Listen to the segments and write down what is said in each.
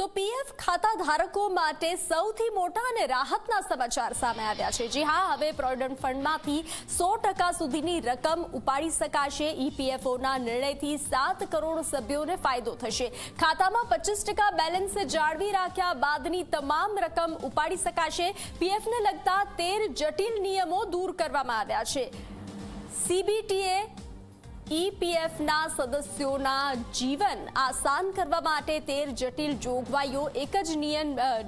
તો પીએફ ખાતા ધારકો માટે સૌથી મોટા અને રાહતના સમાચાર સામે આવ્યા છે। જી હા, હવે પ્રોવિડન્ટ ફંડમાંથી 100% સુધીની રકમ ઉપાડી શકાશે। ઈપીએફઓના નિર્ણયથી 7 કરોડ સભ્યોને ફાયદો થશે। ખાતામાં 25% બેલેન્સ જાળવી રાખ્યા બાદની તમામ રકમ ઉપાડી શકાશે। પીએફને લગતા 13 જટિલ નિયમો દૂર કરવામાં આવ્યા છે। સીબીટીએ ઈપીએફના સદસ્યોના જીવન આસાન કરવા માટે 13 જટિલ જોગવાઈઓ એક જ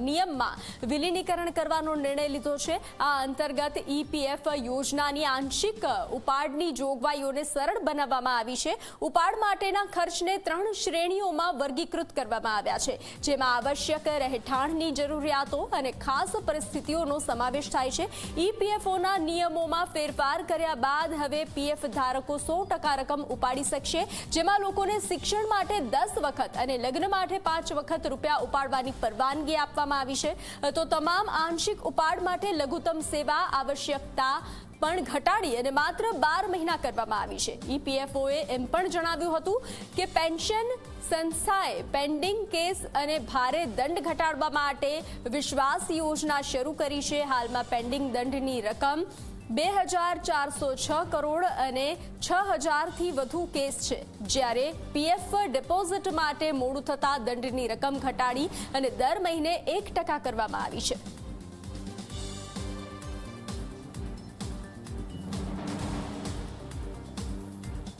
નિયમમાં વિલીનીકરણ કરવાનો નિર્ણય લીધો છે। આ અંતર્ગત ઈપીએફ યોજનાની આંશિક ઉપાડની જોગવાઈઓને સરળ બનાવવામાં આવી છે। ઉપાડ માટેના ખર્ચને 3 શ્રેણીઓમાં વર્ગીકૃત કરવામાં આવ્યા છે, જેમાં આવશ્યક રહેઠાણની જરૂરિયાતો અને ખાસ પરિસ્થિતિઓનો સમાવેશ થાય છે। ઈપીએફઓના નિયમોમાં ફેરફાર કર્યા બાદ હવે પીએફ ધારકો 100% રકમ ઉપાડી શકશે, જેમાં લોકોને શિક્ષણ માટે 10 વખત અને લગ્ન માટે 5 વખત રૂપિયા ઉપાડવાની પરવાનગી આપવામાં આવી છે। તો તમામ આંશિક ઉપાડ માટે લઘુત્તમ સેવા આવશ્યકતા પણ ઘટાડી અને માત્ર 12 મહિના કરવામાં આવી છે। ઈપીએફઓએ એમ પણ જણાવ્યું હતું કે પેન્શન સંસ્થાએ પેન્ડિંગ કેસ અને ભારે દંડ ઘટાડવા માટે વિશ્વાસ યોજના શરૂ કરી છે। હાલમાં પેન્ડિંગ દંડની રકમ 2406 કરોડ અને 6000થી વધુ કેસ છે, જ્યારે પીએફ ડિપોઝિટ માટે મોડું થતા દંડની રકમ ઘટાડી અને દર મહિને 1% કરવામાં આવી છે।